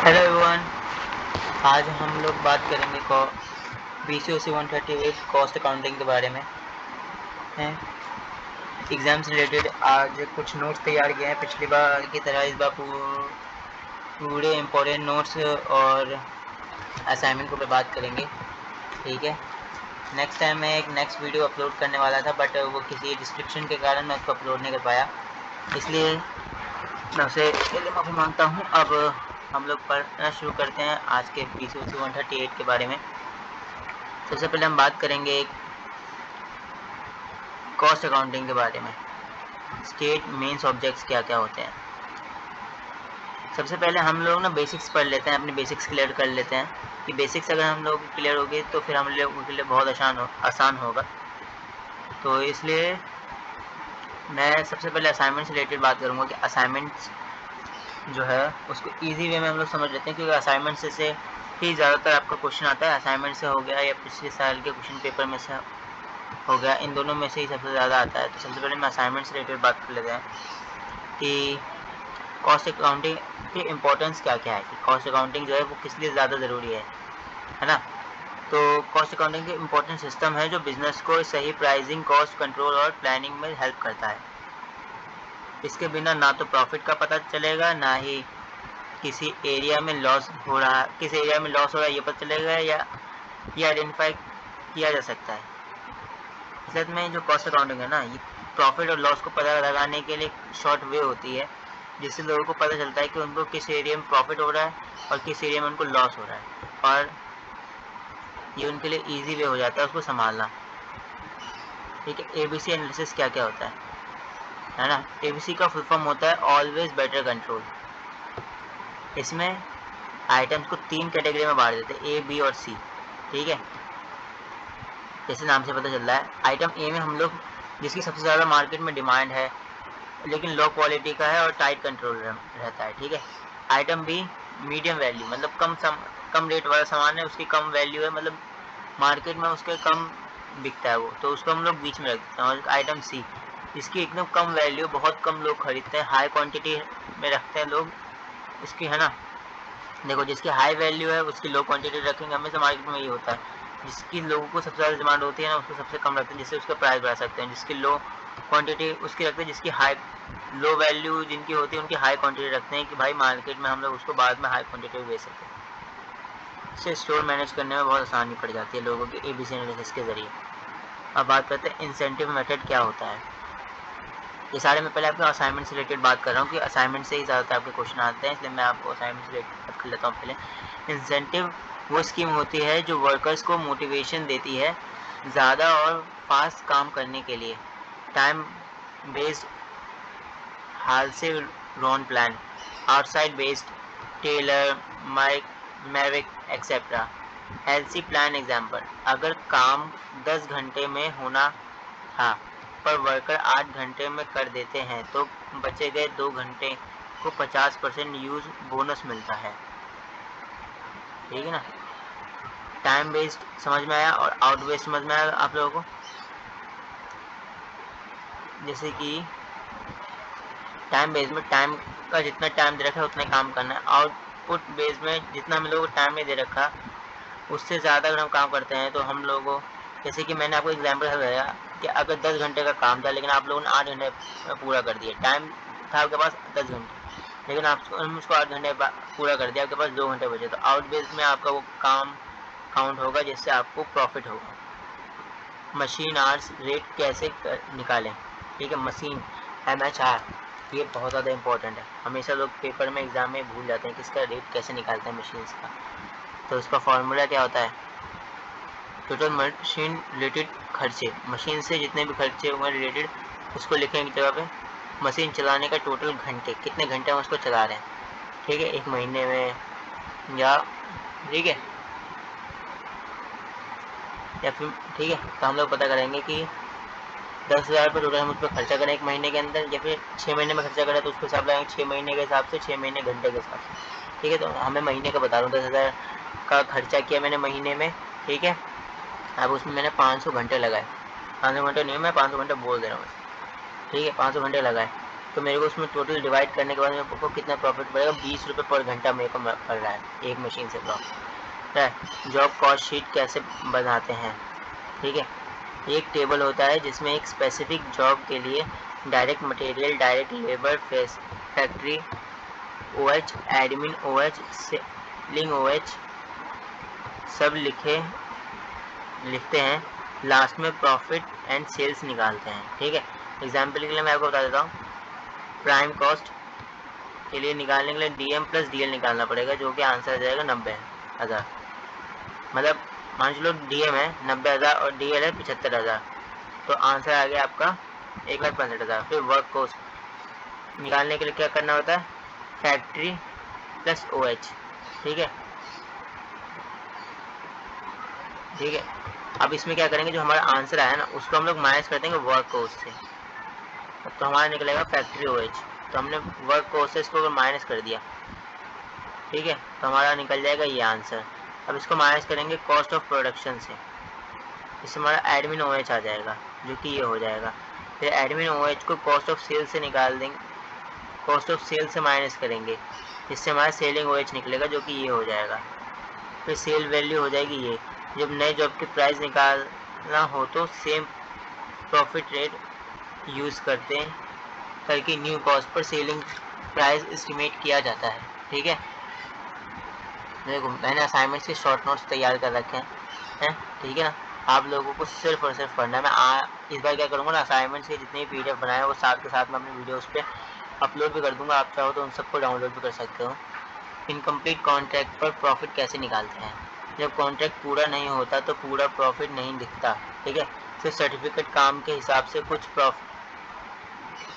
Hello everyone, आज हम लोग बात करेंगे BCOC 138 कॉस्ट अकाउंटिंग के बारे में हैं। एग्ज़ाम से रिलेटेड आज कुछ नोट्स तैयार किए हैं। पिछली बार की तरह इस बार पूरे इम्पोर्टेंट नोट्स और असाइनमेंट को पे बात करेंगे, ठीक है। नेक्स्ट टाइम मैं एक नेक्स्ट वीडियो अपलोड करने वाला था, बट वो किसी डिस्क्रिप्शन के कारण मैं उसको अपलोड नहीं कर पाया, इसलिए मैं उसे माफ़ी मांगता हूँ। अब हम लोग पढ़ना शुरू करते हैं आज के BCOC 138 के बारे में। सबसे पहले हम बात करेंगे कॉस्ट अकाउंटिंग के बारे में। स्टेट मेंस ऑब्जेक्ट्स क्या क्या होते हैं। सबसे पहले हम लोग ना बेसिक्स पढ़ लेते हैं, अपने बेसिक्स क्लियर कर लेते हैं कि बेसिक्स अगर हम लोग क्लियर हो गए तो फिर हम लोगों के लिए बहुत आसान होगा। तो इसलिए मैं सबसे पहले असाइनमेंट से रिलेटेड बात करूँगा कि असाइनमेंट्स जो है उसको ईजी वे में हम लोग समझ लेते हैं, क्योंकि असाइनमेंट से ही ज़्यादातर आपका क्वेश्चन आता है। असाइनमेंट से हो गया या पिछले साल के क्वेश्चन पेपर में से हो गया, इन दोनों में से ही सबसे ज़्यादा आता है। तो सबसे पहले मैं असाइनमेंट से रिलेटेड बात कर लेते हैं कि कॉस्ट अकाउंटिंग की इम्पोर्टेंस क्या क्या है, कि कॉस्ट अकाउंटिंग जो है वो किस लिए ज़्यादा ज़रूरी है ना। तो कॉस्ट अकाउंटिंग की इम्पोर्टेंट सिस्टम है जो बिजनेस को सही प्राइसिंग, कॉस्ट कंट्रोल और प्लानिंग में हेल्प करता है। इसके बिना ना तो प्रॉफिट का पता चलेगा, ना ही किसी एरिया में लॉस हो रहा है ये पता चलेगा या ये आइडेंटिफाई किया जा सकता है। इसलिए में जो कॉस्ट अकाउंटिंग है ना, ये प्रॉफिट और लॉस को पता लगाने के लिए शॉर्ट वे होती है, जिससे लोगों को पता चलता है कि उनको किस एरिया में प्रॉफिट हो रहा है और किस एरिया में उनको लॉस हो रहा है, और ये उनके लिए इजी वे हो जाता है उसको संभालना, ठीक है। ABC एनालिसिस क्या क्या होता है ना। ABC का फुल फॉर्म होता है ऑलवेज बेटर कंट्रोल। इसमें आइटम्स को 3 कैटेगरी में बांट देते हैं, A, B और C, ठीक है। जैसे नाम से पता चल रहा है, आइटम ए में हम लोग जिसकी सबसे ज़्यादा मार्केट में डिमांड है लेकिन लो क्वालिटी का है और टाइट कंट्रोल रहता है, ठीक है। आइटम बी मीडियम वैल्यू, मतलब कम रेट वाला सामान है, उसकी कम वैल्यू है, मतलब मार्केट में उसके कम बिकता है वो, तो उसको हम लोग बीच में रखते हैं। और आइटम सी जिसकी एकदम कम वैल्यू, बहुत कम लोग खरीदते हैं, हाई क्वांटिटी में रखते हैं लोग इसकी, है ना। देखो, जिसकी हाई वैल्यू है उसकी लो क्वांटिटी रखेंगे, हमेशा मार्केट में ये होता है। जिसकी लोगों को सबसे ज़्यादा डिमांड होती है ना, उसको सबसे कम रखते हैं, जिससे उसका प्राइस बढ़ा सकते हैं। जिसकी लो क्वांटिटी उसकी रखते हैं, जिसकी लो वैल्यू जिनकी होती है उनकी हाई क्वांटिटी रखते हैं, कि भाई मार्केट में हम लोग उसको बाद में हाई क्वांटिटी में बेच सकें। इससे स्टोर मैनेज करने में बहुत आसानी पड़ जाती है लोगों की ABC एनालिसिस के ज़रिए। अब बात करते हैं इंसेंटिव मेथड क्या होता है। ये सारे मैं पहले आपको असाइनमेंट से रिलेटेड बात कर रहा हूँ कि असाइनमेंट से ही ज़्यादातर आपके क्वेश्चन आते हैं, इसलिए मैं आपको असाइनमेंट से रिलेटेड बात कर लेता हूँ। पहले इंसेंटिव वो स्कीम होती है जो वर्कर्स को मोटिवेशन देती है ज़्यादा और फास्ट काम करने के लिए। Time based Halsey Rowan plan, outside based Taylor, Merrick etcetera. Halsey plan example, अगर काम 10 घंटे में होना था पर वर्कर 8 घंटे में कर देते हैं तो बचे गए 2 घंटे को 50% यूज बोनस मिलता है, ठीक है ना। टाइम बेस्ड समझ में आया और आउट बेस्ड समझ में आया आप लोगों को। जैसे कि टाइम बेस्ड में टाइम का जितना टाइम दे रखा है उतना काम करना है। आउटपुट बेस्ड में जितना हम लोगों को टाइम नहीं दे रखा उससे ज़्यादा अगर हम काम करते हैं तो हम लोगों को, जैसे कि मैंने आपको एग्जाम्पल बताया कि अगर 10 घंटे का काम था लेकिन आप लोगों ने 8 घंटे पूरा कर दिया। टाइम था आपके पास 10 घंटे लेकिन आपने उसको 8 घंटे पूरा कर दिया, आपके पास 2 घंटे बचे, तो आउट बेस में आपका वो काम काउंट होगा जिससे आपको प्रॉफिट होगा। मशीन आवर्स रेट कैसे निकालें, ठीक है। मशीन MHR ये बहुत ज़्यादा इंपॉर्टेंट है, हमेशा लोग पेपर में एग्जाम में भूल जाते हैं कि इसका रेट कैसे निकालते हैं मशीन्स का। तो इसका फॉर्मूला क्या होता है, टोटल मशीन रिलेटेड खर्चे, मशीन से जितने भी खर्चे हुए रिलेटेड उसको लिखेंगे जगह पे। मशीन चलाने का टोटल घंटे, कितने घंटे हम उसको चला रहे हैं, ठीक है, एक महीने में या, ठीक है, या फिर, ठीक है। तो हम लोग पता करेंगे कि 10,000 रुपये टोटल हम उस पर खर्चा करें एक महीने के अंदर, या फिर 6 महीने में खर्चा करें तो उसको हिसाब लगाएंगे 6 महीने के हिसाब से, 6 महीने घंटे के हिसाब से, ठीक है। तो हमें महीने का बता रहा हूँ, 10,000 का खर्चा किया मैंने महीने में, ठीक है। अब उसमें मैंने 500 घंटे लगाए, 500 घंटे नहीं, मैं 500 घंटे बोल दे रहा हूँ, ठीक है, 500 घंटे लगाए। तो मेरे को उसमें टोटल डिवाइड करने के बाद मेरे को कितना प्रॉफिट पड़ेगा, 20 रुपये पर घंटा मेरे को पड़ रहा है एक मशीन से प्रॉफिट है। जॉब कॉस्ट शीट कैसे बनाते हैं, ठीक है। एक टेबल होता है जिसमें एक स्पेसिफिक जॉब के लिए direct material, direct labour, factory OH, admin OH, selling OH सब लिखते हैं, लास्ट में प्रॉफिट एंड सेल्स निकालते हैं, ठीक है। एग्जाम्पल के लिए मैं आपको बता देता हूँ, प्राइम कॉस्ट के लिए निकालने के लिए DM प्लस DL निकालना पड़ेगा, जो कि आंसर आ जाएगा 90,000। मतलब मान लो DM है 90,000 और DL है 75,000, तो आंसर आ गया आपका 1,65,000। फिर वर्क कॉस्ट निकालने के लिए क्या करना होता है, फैक्ट्री प्लस OH, ठीक है। अब इसमें क्या करेंगे, जो हमारा आंसर आया ना उसको हम लोग माइनस कर देंगे वर्क कॉस्ट से, तो हमारा निकलेगा फैक्ट्री OH। तो हमने वर्क कॉस्ट से इसको माइनस कर दिया, ठीक है, तो हमारा निकल जाएगा ये आंसर। अब इसको माइनस करेंगे कॉस्ट ऑफ प्रोडक्शन से, इससे हमारा एडमिन OH आ जाएगा, जो कि ये हो जाएगा। फिर एडमिन OH को कॉस्ट ऑफ सेल से निकाल देंगे, कॉस्ट ऑफ सेल से माइनस करेंगे, इससे हमारा सेलिंग OH निकलेगा, जो कि ये हो जाएगा। फिर सेल वैल्यू हो जाएगी ये। जब नए जॉब की प्राइस निकालना हो तो सेम प्रॉफिट रेट यूज़ करते हैं करके new cost per selling price estimate किया जाता है, ठीक है। देखो मैंने असाइनमेंट्स के शॉर्ट नोट्स तैयार कर रखे हैं, ठीक है ना। आप लोगों को सिर्फ और सिर्फ पढ़ना है। मैं इस बार क्या करूँगा ना, असाइनमेंट्स के जितने भी PDF बनाए वो साथ के साथ मैं अपने वीडियोज़ पे अपलोड भी कर दूँगा, आप चाहो तो उन सबको डाउनलोड भी कर सकते हो। इनकम्प्लीट कॉन्ट्रैक्ट पर प्रॉफिट कैसे निकालते हैं, जब कॉन्ट्रैक्ट पूरा नहीं होता तो पूरा प्रॉफिट नहीं दिखता, ठीक है। फिर सर्टिफिकेट काम के हिसाब से कुछ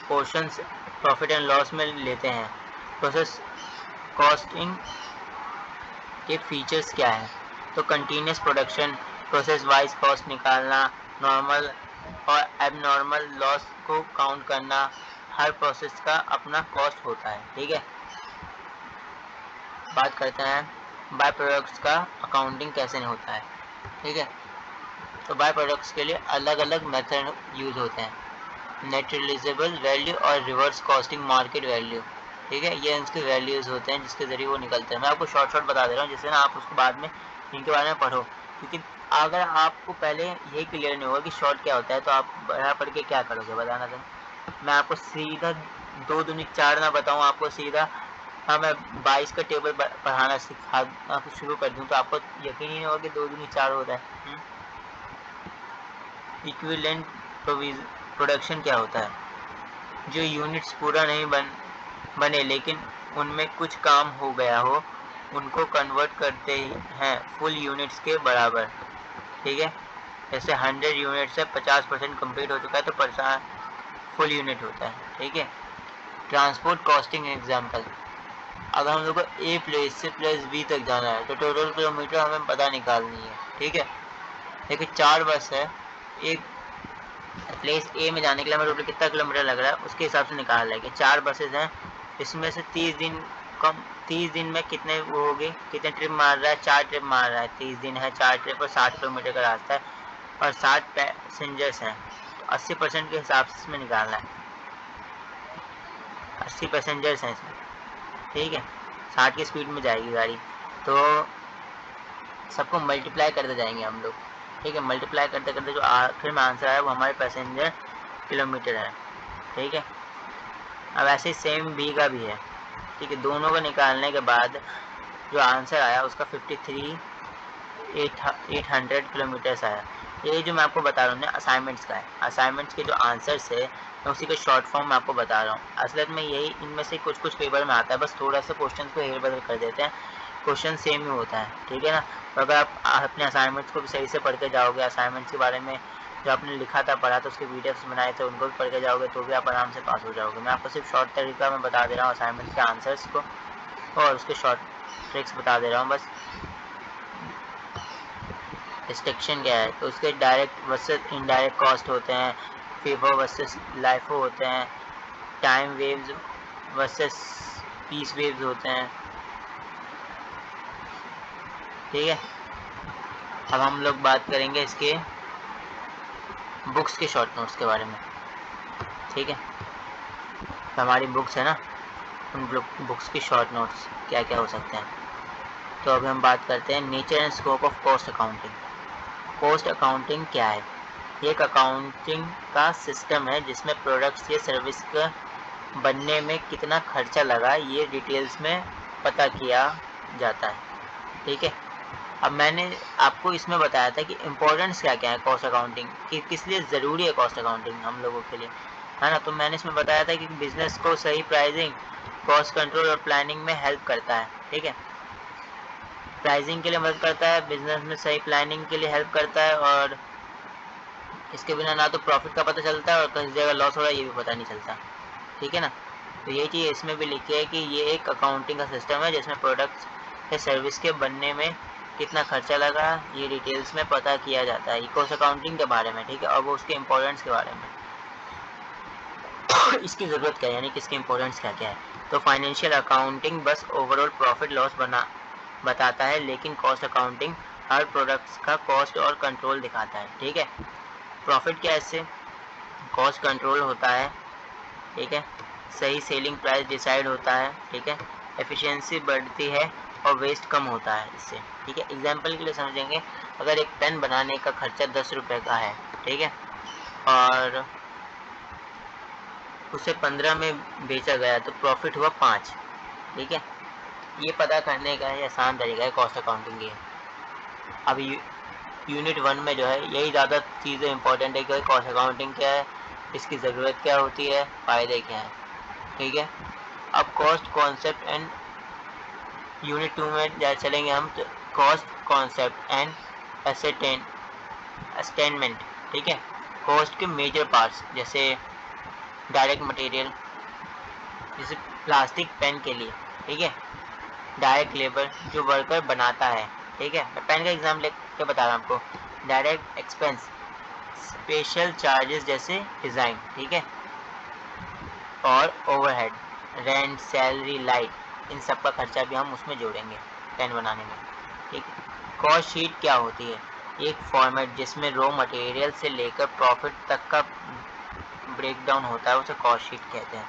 पोर्शंस प्रॉफिट एंड लॉस में लेते हैं। प्रोसेस कॉस्टिंग के फीचर्स क्या हैं, तो continuous production, process wise cost निकालना, नॉर्मल और एबनॉर्मल लॉस को काउंट करना, हर प्रोसेस का अपना कॉस्ट होता है, ठीक है। बात करते हैं बाय प्रोडक्ट्स का अकाउंटिंग कैसे होता है, ठीक है। तो बाय प्रोडक्ट्स के लिए अलग अलग मेथड यूज़ होते हैं, नेट रिलीजेबल वैल्यू और रिवर्स कॉस्टिंग मार्केट वैल्यू, ठीक है। ये इसके वैल्यूज़ होते हैं जिसके ज़रिए वो निकलते हैं। मैं आपको शॉर्ट बता दे रहा हूँ, जिससे ना आप उसको बाद में इनके बारे में पढ़ो, क्योंकि अगर आपको पहले यही क्लियर नहीं होगा कि शॉर्ट क्या होता है तो आप बड़ा पढ़ के क्या करोगे, बताना तुम। मैं आपको सीधा 2 दूनी 4 ना बताऊँ, आपको सीधा मैं 22 का टेबल पढ़ाना सिखाना शुरू कर दूँ तो आपको यकीन ही नहीं होगा कि 2 दूनी 4 होता है। इक्विवेलेंट प्रोडक्शन क्या होता है, जो यूनिट्स पूरा नहीं बने लेकिन उनमें कुछ काम हो गया हो उनको कन्वर्ट करते हैं फुल यूनिट्स के बराबर, ठीक है। जैसे 100 यूनिट से 50% कंप्लीट हो चुका है तो फुल यूनिट होता है, ठीक है। ट्रांसपोर्ट कॉस्टिंग एग्जाम्पल, अगर हम लोग को A प्लेस से प्लेस B तक जाना है तो टोटल किलोमीटर हमें पता निकालनी है, ठीक है। देखिए 4 बस है, एक प्लेस A में जाने के लिए हमें टोटल कितना किलोमीटर लग रहा है उसके हिसाब से निकाल लेंगे। 4 बसेज हैं, इसमें से 30 दिन में कितने वो हो गए, कितने ट्रिप मार रहा है, 4 ट्रिप मार रहा है। 30 दिन है, 4 ट्रिप और 60 किलोमीटर का रास्ता है और 60 पैसेंजर्स हैं, तो 80% के हिसाब से इसमें निकालना है। 80 पैसेंजर्स हैं इसमें, ठीक है। 60 की स्पीड में जाएगी गाड़ी, तो सबको मल्टीप्लाई करते जाएंगे हम लोग, ठीक है। मल्टीप्लाई करते करते जो आखिर में आंसर आया वो हमारे पैसेंजर किलोमीटर है, ठीक है। अब ऐसे सेम B का भी है, ठीक है। दोनों को निकालने के बाद जो आंसर आया उसका 53,800 किलोमीटर्स आया। ये जो मैं आपको बता रहा हूँ ना असाइनमेंट्स का है, असाइनमेंट्स के जो आंसर्स है मैं उसी के शॉर्ट फॉर्म में आपको बता रहा हूँ। असलियत में यही इनमें से कुछ पेपर में आता है, बस थोड़ा सा क्वेश्चन को हेर बदल कर देते हैं, क्वेश्चन सेम ही होता है, ठीक है ना। तो अगर आप अपने असाइनमेंट्स को भी सही से पढ़ के जाओगे, असाइनमेंट्स के बारे में जो आपने लिखा था पढ़ा था उसके PDFs बनाए थे उनको भी पढ़ के जाओगे तो भी आप आराम से पास हो जाओगे। मैं आपको सिर्फ शॉर्ट तरीका में बता दे रहा हूँ असाइनमेंट्स के आंसर्स को और उसके शॉर्ट ट्रिक्स बता दे रहा हूँ बस। डिस्टिंक्शन क्या है, तो उसके डायरेक्ट वर्सेस इनडायरेक्ट कॉस्ट होते हैं, फीफो वर्सेस लाइफो होते हैं, time wages versus piece wages होते हैं, ठीक है। अब हम लोग बात करेंगे इसके बुक्स के शॉर्ट नोट्स के बारे में, ठीक है। हमारी बुक्स है ना, उन बुक्स की शॉर्ट नोट्स क्या क्या हो सकते हैं। तो अभी हम बात करते हैं nature and scope of cost accounting. Cost accounting क्या है? ये एक अकाउंटिंग का सिस्टम है जिसमें प्रोडक्ट्स या सर्विस का बनने में कितना खर्चा लगा ये डिटेल्स में पता किया जाता है। ठीक है, अब मैंने आपको इसमें बताया था कि इम्पोर्टेंस क्या क्या है कॉस्ट अकाउंटिंग कि किस लिए ज़रूरी है कॉस्ट अकाउंटिंग हम लोगों के लिए, है ना। तो मैंने इसमें बताया था कि बिजनेस को सही प्राइसिंग, कॉस्ट कंट्रोल और प्लानिंग में हेल्प करता है। ठीक है, प्राइसिंग के लिए मदद करता है, बिजनेस में सही प्लानिंग के लिए हेल्प करता है, और इसके बिना ना तो प्रॉफिट का पता चलता है और किस जगह लॉस हो रहा है ये भी पता नहीं चलता। ठीक है ना, तो ये चीज़ इसमें भी लिखी है कि ये एक अकाउंटिंग का सिस्टम है जिसमें प्रोडक्ट्स या सर्विस के बनने में कितना खर्चा लगा ये डिटेल्स में पता किया जाता है। कॉस्ट अकाउंटिंग के बारे में। ठीक है, और वो उसके इम्पोर्टेंस के बारे में इसकी ज़रूरत क्या है, यानी कि इसके इम्पोर्टेंस क्या क्या है। तो फाइनेंशियल अकाउंटिंग बस ओवरऑल प्रॉफिट लॉस बताता है, लेकिन कॉस्ट अकाउंटिंग हर प्रोडक्ट्स का कॉस्ट और कंट्रोल दिखाता है। ठीक है, प्रॉफिट क्या है, इससे कॉस्ट कंट्रोल होता है। ठीक है, सही सेलिंग प्राइस डिसाइड होता है। ठीक है, एफिशिएंसी बढ़ती है और वेस्ट कम होता है इससे। ठीक है, एग्जांपल के लिए समझेंगे, अगर एक पेन बनाने का खर्चा 10 रुपये का है, ठीक है, और उसे 15 में बेचा गया तो प्रॉफिट हुआ 5। ठीक है, ये पता करने का है आसान तरीका है कॉस्ट अकाउंटिंग की। अब यूनिट 1 में जो है यही ज़्यादा चीज़ें इंपॉर्टेंट है कि कॉस्ट अकाउंटिंग क्या है, इसकी ज़रूरत क्या होती है, फ़ायदे क्या हैं। ठीक है, अब कॉस्ट कॉन्सेप्ट एंड यूनिट 2 में चलेंगे हम। Cost concept and assessment. ठीक है, कॉस्ट के मेजर पार्ट्स जैसे डायरेक्ट मटेरियल, जैसे प्लास्टिक पेन के लिए। ठीक है, डायरेक्ट लेबर जो वर्कर बनाता है। ठीक है, मैं पेन का एग्जाम लेके बता रहा हूँ आपको। डायरेक्ट एक्सपेंस, स्पेशल चार्जेस जैसे डिज़ाइन। ठीक है, और ओवरहेड, रेंट, सैलरी, लाइट, इन सब का खर्चा भी हम उसमें जोड़ेंगे पेन बनाने में। ठीक है, कॉस्ट शीट क्या होती है? एक फॉर्मेट जिसमें रॉ मटेरियल से लेकर प्रॉफिट तक का ब्रेकडाउन होता है, उसे कॉस्ट शीट कहते हैं।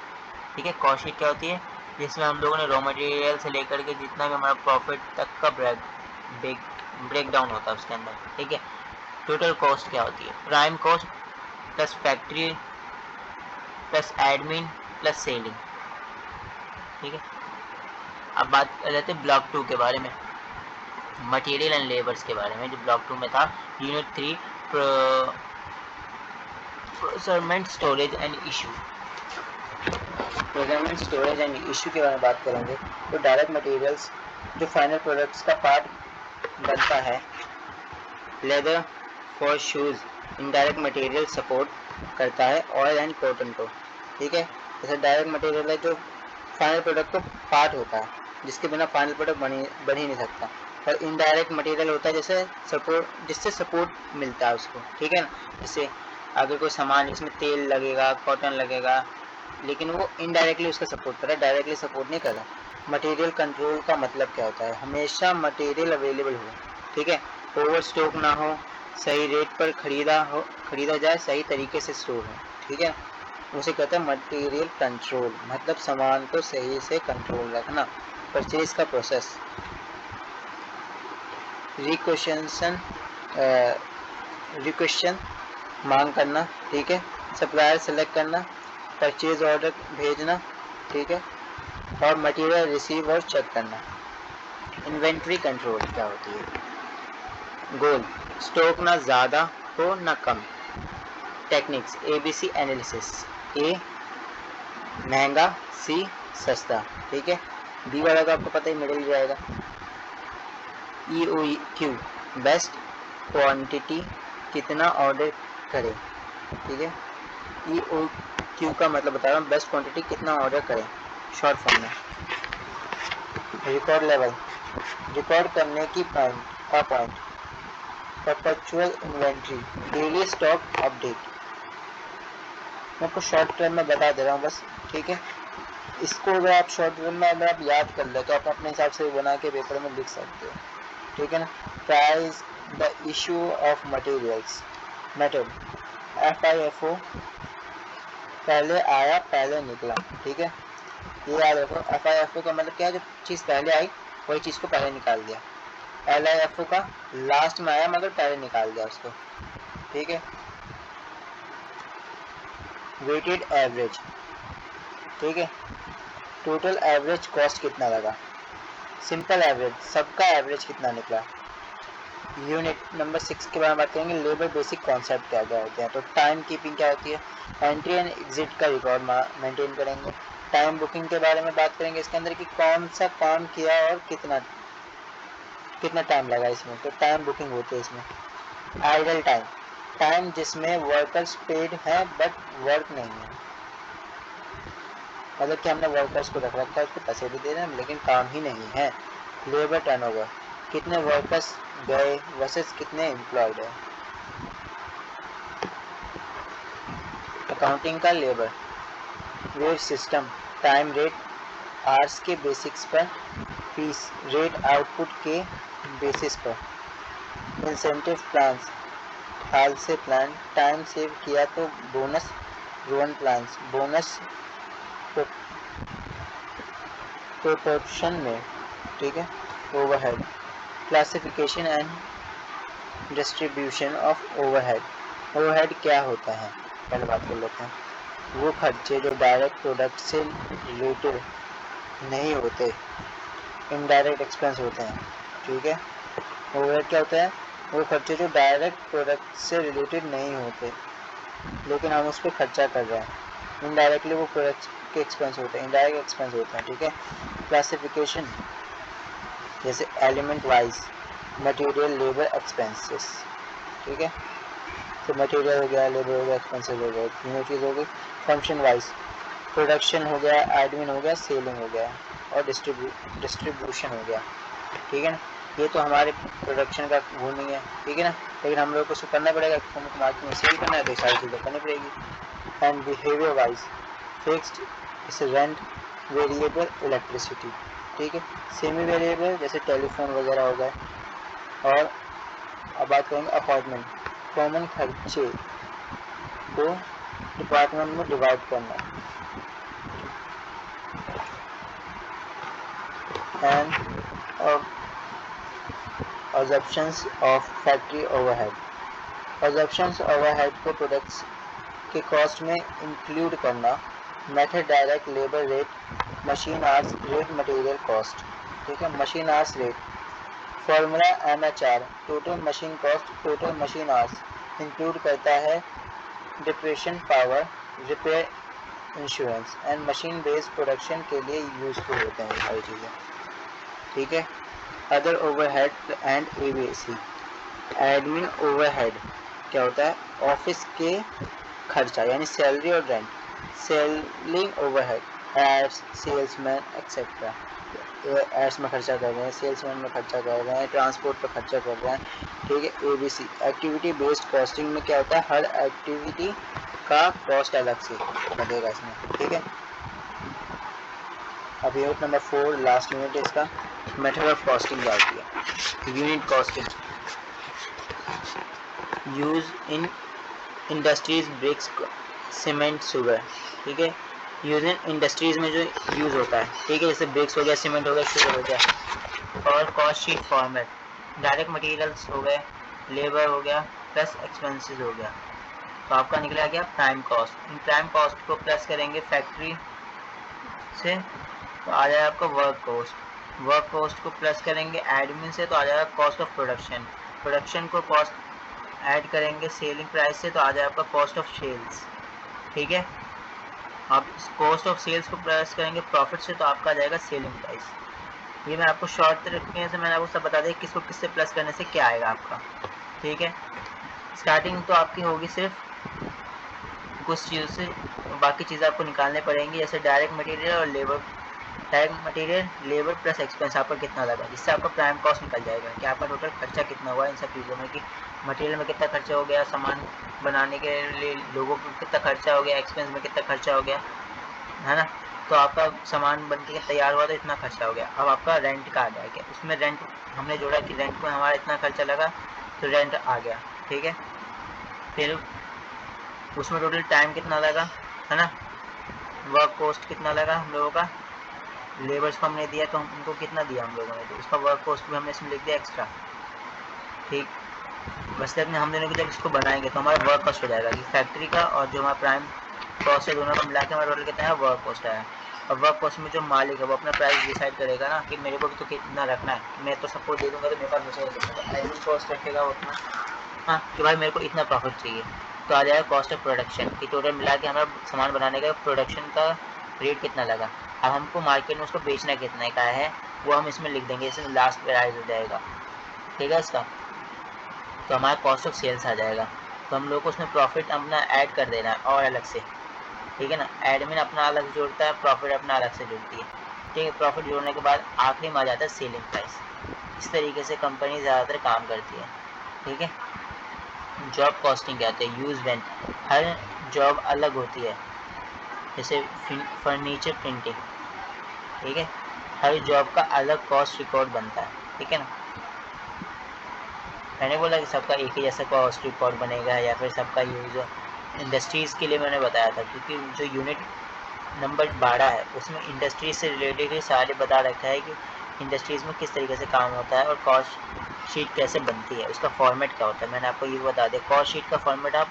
ठीक है, कॉस्ट शीट क्या होती है? जिसमें हम लोगों ने रॉ मटेरियल से लेकर के जितना भी हमारा प्रॉफिट तक का ब्रेकडाउन होता है उसके अंदर। ठीक है, टोटल कॉस्ट क्या होती है? Prime cost plus factory plus admin plus selling. ठीक है, अब बात कर लेते हैं ब्लॉक 2 के बारे में, मटेरियल एंड लेबर्स के बारे में, जो ब्लॉक 2 में था। Unit 3 procurement storage and issue. Procurement storage and issue के बारे में बात करेंगे। तो डायरेक्ट मटेरियल्स जो फाइनल प्रोडक्ट्स का पार्ट बनता है, leather for shoes, indirect material support करता है ऑयल एंड कॉटन को। ठीक है, जैसे डायरेक्ट मटेरियल है जो फाइनल प्रोडक्ट को पार्ट होता है, जिसके बिना फाइनल प्रोडक्ट बन ही नहीं सकता। और इनडायरेक्ट मटेरियल होता है जैसे सपोर्ट, जिससे सपोर्ट मिलता है उसको। ठीक है ना, जैसे अगर कोई सामान इसमें तेल लगेगा, कॉटन लगेगा, लेकिन वो इनडायरेक्टली उसका सपोर्ट कर रहा है, डायरेक्टली सपोर्ट नहीं कर रहा। मटेरियल कंट्रोल का मतलब क्या होता है? हमेशा मटेरियल अवेलेबल हो। ठीक है, ओवर स्टॉक ना हो, सही रेट पर खरीदा जाए, सही तरीके से स्टोर हो। ठीक है, उसे कहते हैं मटेरियल कंट्रोल, मतलब सामान को सही से कंट्रोल रखना। परचेज का प्रोसेस, रिक्वेशन मांग करना। ठीक है, सप्लायर सेलेक्ट करना, परचेज ऑर्डर भेजना। ठीक है, और मटेरियल रिसीव और चेक करना। इन्वेंट्री कंट्रोल क्या होती है? गोल, स्टॉक ना ज़्यादा हो ना कम। टेक्निक्स, ABC एनालिसिस, A महंगा, C सस्ता। ठीक है, बी वाला तो आपको पता ही मिल जाएगा। EOQ बेस्ट क्वांटिटी, कितना ऑर्डर करें। ठीक है, EOQ का मतलब बता रहा हूँ, बेस्ट क्वांटिटी कितना ऑर्डर करें शॉर्ट फॉर्म में। रिकॉर्ड लेवल, रिकॉर्ड करने की point. Perpetual inventory, daily stock update. मैं आपको शॉर्ट टर्म में बता दे रहा हूँ बस। ठीक है, इसको अगर आप शॉर्ट टर्म में अगर आप याद कर ले तो आप अपने हिसाब से बना के पेपर में लिख सकते हो। ठीक है ना, price the issue of materials, method FIFO पहले आया पहले निकला, ठीक है, ये याद रखो। FIFO का मतलब क्या है, जो चीज़ पहले आई वही चीज़ को पहले निकाल दिया। LIFO का लास्ट में आया मगर पहले निकाल दिया उसको, ठीक है। वेटेड एवरेज, ठीक है, टोटल एवरेज कॉस्ट कितना लगा, सिंपल एवरेज, सबका एवरेज कितना निकला। यूनिट नंबर 6 के बारे में बात करेंगे। लेबर बेसिक कॉन्सेप्ट क्या क्या होते हैं, तो टाइम कीपिंग क्या होती है, एंट्री एंड एग्जिट का रिकॉर्ड मेंटेन करेंगे। टाइम बुकिंग के बारे में बात करेंगे इसके अंदर कि कौन सा काम किया और कितना टाइम लगा इसमें, तो टाइम बुकिंग होती है इसमें। आइडल टाइम, टाइम जिसमें वर्कर्स पेड है बट वर्क नहीं है, मतलब कि हमने वर्कर्स को रख रखा है, उसको पैसे भी दे रहे हैं लेकिन काम ही नहीं है। लेबर टर्नओवर, कितने वर्कर्स गए वर्सेस कितने एम्प्लॉयड है। अकाउंटिंग का labour, wage system, time rate hours के बेसिक्स पर, फीस रेट आउटपुट के बेसिस पर। Incentive plans, Halsey plan, time save किया तो bonus, Rowan plans, bonus proportion में, ठीक है। Overhead, classification and distribution of overhead. Overhead क्या होता है पहले बात कर लेते हैं। वो खर्चे जो डायरेक्ट प्रोडक्ट से रिलेटेड नहीं होते, इनडायरेक्ट एक्सपेंस होते हैं, ठीक है। ओवरहेड क्या होता है, वो खर्चे जो डायरेक्ट प्रोडक्ट से रिलेटेड नहीं होते लेकिन हम उस पर खर्चा कर रहे हैं। इनडायरेक्टली वो प्रोडक्ट के एक्सपेंस होते हैं, इनडायरेक्ट एक्सपेंस होते हैं, ठीक है। क्लासिफिकेशन जैसे element wise, material labour expenses, ठीक है, तो मटेरियल हो गया, लेबर हो गया, एक्सपेंसेस हो गया, तीनों चीज़ हो गई। फंक्शन वाइज, प्रोडक्शन हो गया, एडमिन हो गया, सेलिंग हो गया और डिस्ट्रीब्यूशन हो गया, ठीक है ना। ये तो हमारे प्रोडक्शन का वो नहीं है, ठीक है ना, लेकिन हम लोग को उसको करना पड़ेगा, मार्केट में सेल करना है तो सारी चीज़ें करनी पड़ेगी। एंड बिहेवियर वाइज, फिक्स्ड जैसे रेंट, वेरिएबल इलेक्ट्रिसिटी, ठीक है, सेमी वेरिएबल जैसे टेलीफोन वगैरह हो गए। और अब बात करेंगे अपॉइंटमेंट, कॉमन खर्चे को डिपार्टमेंट में डिवाइड करना। And absorptions of factory overhead, absorptions overhead को प्रोडक्ट्स के कॉस्ट में इंक्लूड करना। Method direct labour rate, machine hours rate, material cost, ठीक है। Machine hours rate, formula MHR, total machine cost total machine hours, include करता है depression power, repair insurance and machine based production के लिए useful होते हैं ये सारी चीज़ें, ठीक है। Other overhead and ABC, admin overhead क्या होता है, ऑफिस के खर्चा यानी सैलरी और rent. Selling overhead, ads, salesman etcetera, ads में खर्चा कर रहे हैं, सेल्समैन में खर्चा कर रहे हैं, ट्रांसपोर्ट पर खर्चा कर रहे हैं, ठीक है। ABC, एक्टिविटी बेस्ड कॉस्टिंग में क्या होता है, हर एक्टिविटी का कॉस्ट अलग से लगेगा इसमें, ठीक है। अब यूनिट नंबर 4 लास्ट यूनिट है इसका, मेथड ऑफ कॉस्टिंग क्या होती है। Unit costing use in industries, bricks, cement, sugar, ठीक है। यूज इन इंडस्ट्रीज में जो यूज होता है, ठीक है, जैसे ब्रिक्स हो गया, सीमेंट हो गया, शुगर हो गया। और cost sheet format, direct materials हो गए, लेबर हो गया प्लस एक्सपेंसेस हो गया, तो आपका निकला गया प्राइम कॉस्ट। इन प्राइम कॉस्ट को प्लस करेंगे फैक्ट्री से तो आ जाएगा आपका वर्क कॉस्ट, वर्क कॉस्ट को प्लस करेंगे एडमिन से तो आ जाएगा कॉस्ट ऑफ प्रोडक्शन, प्रोडक्शन को कॉस्ट ऐड करेंगे सेलिंग प्राइस से तो आ जाएगा आपका कॉस्ट ऑफ सेल्स, ठीक है। आप कॉस्ट ऑफ सेल्स को प्लस करेंगे प्रॉफिट से तो आपका आ जाएगा सेलिंग प्राइस। ये मैं आपको शॉर्ट तरीके से मैंने आपको सब बता दिया किसको किससे प्लस करने से क्या आएगा आपका, ठीक है। स्टार्टिंग तो आपकी होगी सिर्फ कुछ चीज़ों से, बाकी चीज़ें आपको निकालने पड़ेंगी, जैसे डायरेक्ट मटेरियल और labour, direct material labour plus expense आपका कितना लगा, जिससे आपका प्राइम कॉस्ट निकल जाएगा कि आपका टोटल खर्चा कितना हुआ इन सब चीज़ों में, कि मटेरियल में कितना खर्चा हो गया, सामान बनाने के लिए लोगों को कितना खर्चा हो गया, एक्सपेंस में कितना खर्चा हो गया, है ना। तो आपका सामान बन के तैयार हुआ तो इतना खर्चा हो गया। अब आपका रेंट का आ गया, क्या उसमें रेंट हमने जोड़ा कि रेंट में हमारा इतना खर्चा लगा तो रेंट आ गया, ठीक है। फिर उसमें टोटल टाइम कितना लगा, है ना। वर्क कॉस्ट कितना लगा हम लोगों का, लेबर्स को हमने दिया तो उनको कितना दिया हम लोगों ने, तो उसका वर्क कॉस्ट भी हमने इसमें लिख दिया एक्स्ट्रा। ठीक, बस इतने हम दोनों को जब इसको बनाएंगे तो हमारा वर्क कॉस्ट हो जाएगा कि फैक्ट्री का और जो हमारा प्राइम कॉस्ट है दोनों को मिला के हमारा टोटल कितना है वर्क कॉस्ट है। और वर्क कॉस्ट में जो मालिक है वो अपना प्राइस डिसाइड करेगा ना कि मेरे को भी तो कितना रखना है, मैं तो सबको दे दूंगा तो मेरे पास बचेगा, एडमिन कॉस्ट रखेगा उतना, हाँ कि भाई मेरे को इतना प्रॉफिट चाहिए, तो आ जाएगा कॉस्ट ऑफ प्रोडक्शन कि टोटल मिला के हमारा सामान बनाने का प्रोडक्शन का रेट कितना लगा। अब हमको मार्केट में उसको बेचना कितने का है वो हम इसमें लिख देंगे, इसमें लास्ट प्राइस हो जाएगा। ठीक है इसका, तो हमारा कॉस्ट ऑफ सेल्स आ जाएगा। तो हम लोग को उसमें प्रॉफिट अपना ऐड कर देना है और अलग से, ठीक है ना। एडमिन अपना अलग से जोड़ता है, प्रॉफिट अपना अलग से जोड़ती है, ठीक है। प्रॉफिट जोड़ने के बाद आखिरी में आ जाता है सेलिंग प्राइस। इस तरीके से कंपनी ज़्यादातर काम करती है, ठीक है। जॉब कॉस्टिंग क्या होती है, यूज वेन, हर जॉब अलग होती है, जैसे फर्नीचर प्रिंटिंग, ठीक है, हर जॉब का अलग कॉस्ट रिकॉर्ड बनता है, ठीक है ना। मैंने बोला कि सबका एक ही जैसा कॉस्ट रिकॉर्ड बनेगा या फिर सबका यूज, इंडस्ट्रीज़ के लिए मैंने बताया था क्योंकि जो यूनिट नंबर 12 है उसमें इंडस्ट्रीज से रिलेटेड ही सारे बता रखा है कि इंडस्ट्रीज़ में किस तरीके से काम होता है और कॉस्ट शीट कैसे बनती है, उसका फॉर्मेट क्या होता है, मैंने आपको ये बता दिया। कॉस्ट शीट का फॉर्मेट आप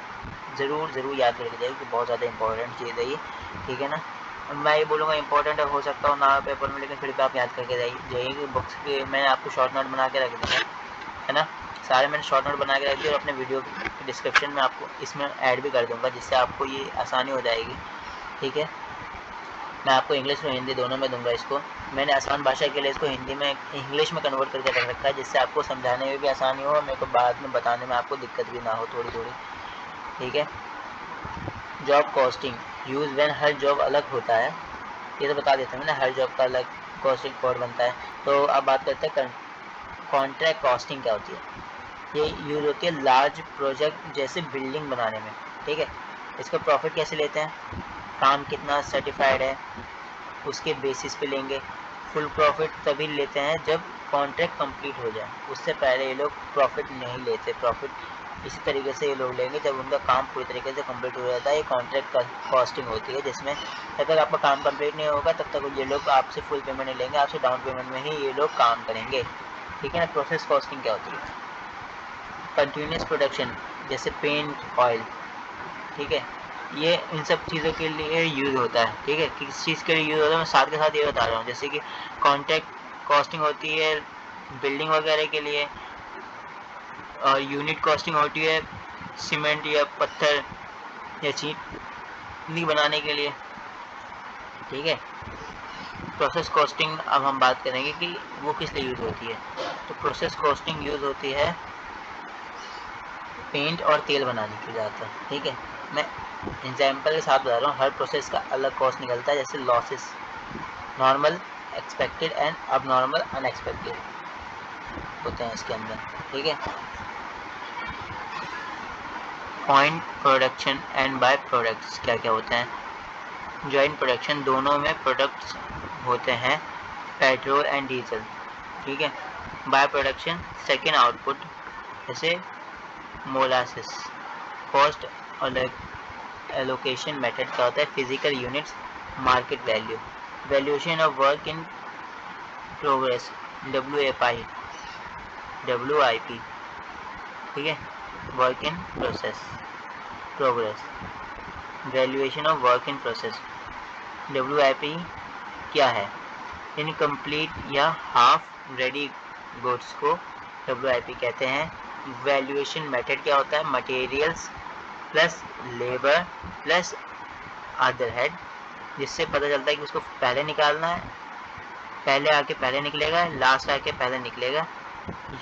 ज़रूर याद करके जाइए कि बहुत ज़्यादा इंपॉर्टेंट चीज़ है ये, ठीक है ना। मैं ये बोलूँगा इंपॉर्टेंट हो सकता हो ना पेपर में, लेकिन फिर भी आप याद करके जाइए कि बुक्स के मैंने आपको शॉर्ट नोट बना के रख दिया है ना, सारे मैंने शॉर्ट नोट बना के रख दिए और अपने वीडियो के डिस्क्रिप्शन में आपको इसमें ऐड भी कर दूँगा जिससे आपको ये आसानी हो जाएगी, ठीक है। मैं आपको इंग्लिश और हिंदी दोनों में दूंगा इसको, मैंने आसान भाषा के लिए इसको हिंदी में इंग्लिश में कन्वर्ट करके रख रखा है जिससे आपको समझाने में भी आसानी हो और मेरे को बाद में बताने में आपको दिक्कत भी ना हो थोड़ी, ठीक है। Job costing, use when, her job अलग होता है, ये तो बता देता हूँ ना, हर जॉब का अलग कॉस्ट रिकॉर्ड बनता है। तो अब बात करते हैं कॉन्ट्रैक्ट कॉस्टिंग क्या होती है। ये यूज़ होती है लार्ज प्रोजेक्ट जैसे बिल्डिंग बनाने में, ठीक है। इसका प्रॉफिट कैसे लेते हैं, काम कितना सर्टिफाइड है उसके बेसिस पे लेंगे। फुल प्रॉफिट तभी लेते हैं जब कॉन्ट्रैक्ट कंप्लीट हो जाए, उससे पहले ये लोग प्रॉफिट नहीं लेते। प्रॉफिट इसी तरीके से ये लोग लेंगे जब उनका काम पूरी तरीके से कंप्लीट हो जाता है। ये कॉन्ट्रैक्ट कॉस्टिंग होती है जिसमें जब तक आपका काम कंप्लीट नहीं होगा तब तक ये लोग आपसे फुल पेमेंट नहीं लेंगे, आपसे डाउन पेमेंट में ही ये लोग काम करेंगे, ठीक है ना। प्रोसेस कॉस्टिंग क्या होती है, कंटिन्यूस प्रोडक्शन जैसे पेंट ऑयल, ठीक है, ये इन सब चीज़ों के लिए यूज़ होता है, ठीक है। किस चीज़ के लिए यूज़ होता है मैं साथ के साथ ये बता रहा हूँ। जैसे कि कॉन्ट्रैक्ट कॉस्टिंग होती है बिल्डिंग वगैरह के लिए, और यूनिट कॉस्टिंग होती है सीमेंट या पत्थर या चीनी बनाने के लिए, ठीक है। प्रोसेस कॉस्टिंग अब हम बात करेंगे कि वो किस लिए यूज़ होती है। तो प्रोसेस कॉस्टिंग यूज़ होती है पेंट और तेल बनाने की ज़्यादातर, ठीक है। मैं एग्जाम्पल के साथ बता रहा हूँ, हर प्रोसेस का अलग कॉस्ट निकलता है, जैसे लॉसेस, नॉर्मल, एक्सपेक्टेड एंड अब नॉर्मल अनएक्सपेक्टेड होते हैं इसके अंदर, ठीक है। Point production and by products क्या क्या होते हैं, जॉइंट प्रोडक्शन दोनों में प्रोडक्ट्स होते हैं पेट्रोल एंड डीजल, ठीक है। बाय प्रोडक्शन सेकेंड आउटपुट जैसे मोलासिस। कॉस्ट और एलोकेशन मेथड क्या होता है, physical units, market value, valuation of work in progress, WIP, ठीक है, work in progress, valuation of work in process. WIP क्या है, इनकम्प्लीट या हाफ रेडी गुड्स को WIP कहते हैं। वैल्यूएशन मेथड क्या होता है, materials plus labour plus other head, जिससे पता चलता है कि उसको पहले निकालना है, पहले आके पहले निकलेगा, लास्ट आके पहले निकलेगा,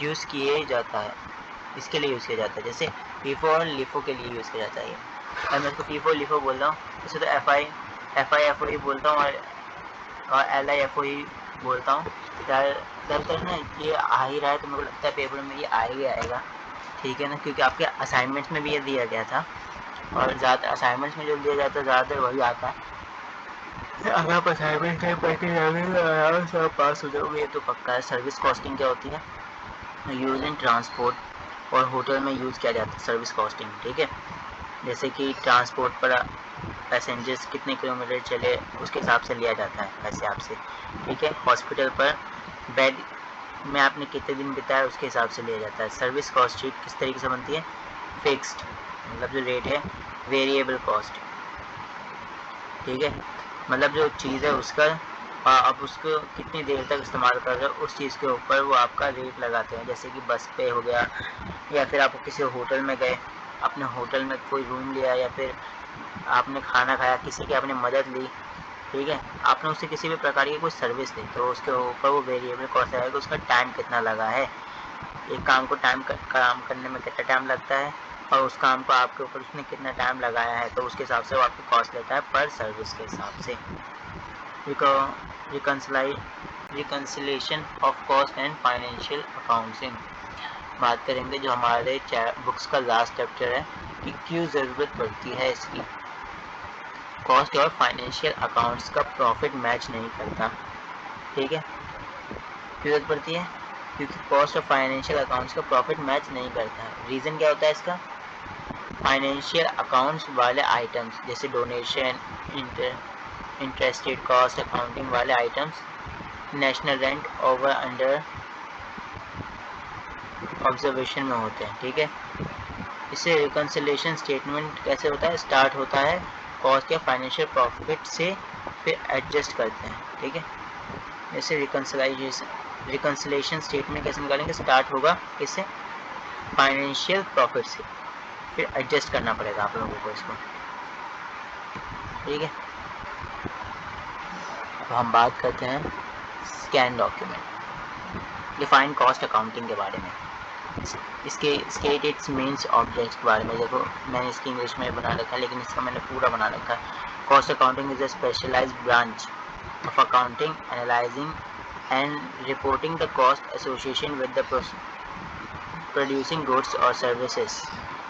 यूज़ किए जाता है, इसके लिए यूज़ किया जाता है। जैसे FIFO और LIFO के लिए यूज़ किया जाता है ये, और मैं इसको FIFO LIFO बोल रहा हूँ, जैसे तो FIFO ही बोलता हूँ और LIFO ही बोलता हूँ। ज़्यादातर ना ये आ ही रहा है तो मेरे को लगता है पेपर में ये आएगा, ठीक है ना, क्योंकि आपके असाइनमेंट्स में भी ये दिया गया था और ज़्यादातर असाइनमेंट्स में जो दिया जाता है ज़्यादातर वही आता है। अगर आप असाइनमेंट टाइम पढ़ के जाओगे तो आराम से आप पास हो जाओगे, ये तो पक्का है। सर्विस कॉस्टिंग क्या होती है, यूज़ इन ट्रांसपोर्ट और होटल में यूज़ किया जाता है सर्विस कॉस्टिंग, ठीक है। जैसे कि ट्रांसपोर्ट पर पैसेंजर्स कितने किलोमीटर चले उसके हिसाब से लिया जाता है पैसे आपसे, ठीक है। हॉस्पिटल पर बेड में आपने कितने दिन बिताया उसके हिसाब से लिया जाता है। सर्विस कॉस्ट शीट किस तरीके से बनती है, फिक्स्ड मतलब जो रेट है, वेरिएबल कॉस्ट, ठीक है, मतलब जो चीज़ है उसका आप उसको कितनी देर तक इस्तेमाल कर रहे हो उस चीज़ के ऊपर वो आपका रेट लगाते हैं। जैसे कि बस पे हो गया, या फिर आप किसी होटल में गए, अपने होटल में कोई रूम लिया, या फिर आपने खाना खाया, किसी की आपने मदद ली, ठीक है, आपने उससे किसी भी प्रकार की कोई सर्विस ली, तो उसके ऊपर वो वेरिएबल कॉस्ट आएगा, उसका टाइम कितना लगा है, एक काम को काम करने में कितना टाइम लगता है, और उस काम को आपके ऊपर उसने कितना टाइम लगाया है, तो उसके हिसाब से वो आपकी कॉस्ट लेता है पर सर्विस के हिसाब से। Reconciliation of cost and financial accounting बात करेंगे, जो हमारे बुक्स का लास्ट चैप्टर है कि क्यों ज़रूरत पड़ती है इसकी। कॉस्ट और फाइनेंशियल अकाउंट्स का प्रॉफिट मैच नहीं करता, ठीक है, क्यों ज़रूरत पड़ती है, क्योंकि कॉस्ट और फाइनेंशियल अकाउंट्स का प्रॉफिट मैच नहीं करता। रीज़न क्या होता है इसका, फाइनेंशियल अकाउंट्स वाले आइटम्स जैसे डोनेशन, इंटरेस्टेड कॉस्ट अकाउंटिंग वाले items national rent over under observation में होते हैं, ठीक है। इससे रिकन्सिलेशन स्टेटमेंट कैसे होता है, स्टार्ट होता है कॉस्ट या फाइनेंशियल प्रॉफिट से, फिर एडजस्ट करते हैं, ठीक है। जैसे रिकन्सिलेशन स्टेटमेंट कैसे निकालेंगे, स्टार्ट होगा इससे फाइनेंशियल प्रॉफिट से, फिर एडजस्ट करना पड़ेगा आप लोगों को इसको, ठीक है। तो हम बात करते हैं scan document, define cost accounting के बारे में, इसके स्टेट इट्स मेन्स ऑब्जेक्ट्स के बारे में। देखो मैंने इसकी इंग्लिश में बना रखा है, लेकिन इसका मैंने पूरा बना रखा है। Cost accounting is a specialised branch of accounting, analyzing and reporting the cost association with the producing goods or services.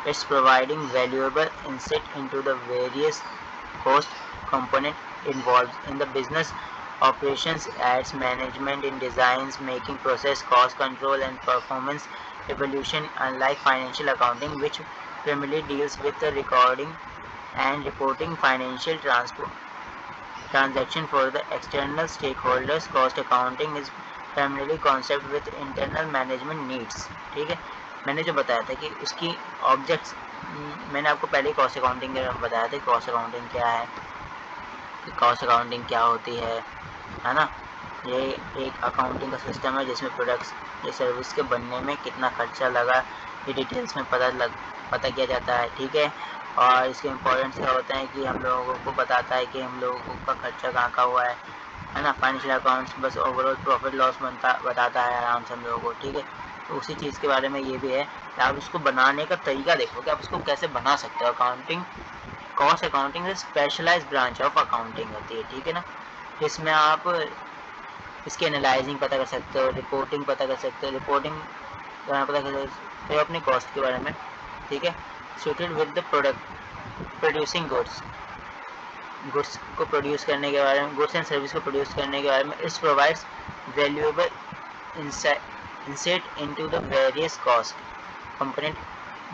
It's providing valuable insight into the various cost component involved in the business operations, adds management in designs, making process, cost control and performance evaluation. Unlike financial accounting, which primarily deals with the recording and reporting financial transaction for the external stakeholders, cost accounting is primarily concept with internal management needs, ठीक है। मैंने जो बताया था कि इसकी objects, मैंने आपको पहले ही कॉस्ट अकाउंटिंग के बारे में बताया था कॉस्ट अकाउंटिंग क्या है, कॉस्ट अकाउंटिंग क्या होती है ना। ये एक अकाउंटिंग का सिस्टम है जिसमें प्रोडक्ट्स या सर्विस के बनने में कितना खर्चा लगा ये डिटेल्स में पता किया जाता है, ठीक है। और इसके इम्पोर्टेंट्स क्या होते हैं कि हम लोगों को बताता है कि हम लोगों का खर्चा कहाँ हुआ है ना। फाइनेंशियल अकाउंट्स बस ओवरऑल प्रॉफिट लॉस बताता है आराम से हम लोगों को, ठीक है। तो उसी चीज़ के बारे में ये भी है कि आप उसको बनाने का तरीका देखो कि आप उसको कैसे बना सकते हो। Accounting, cost accounting specialised branch of accounting होती है, ठीक है ना। इसमें आप इसकी एनालाइजिंग पता कर सकते हो, रिपोर्टिंग पता कर सकते हो, रिपोर्टिंग पता कर सकते हो अपनी कॉस्ट के बारे में, ठीक है। Suited with the product producing goods को प्रोड्यूस करने के बारे में, गुड्स एंड सर्विस को प्रोड्यूस करने के बारे में। Its provides valuable insight into the various cost component,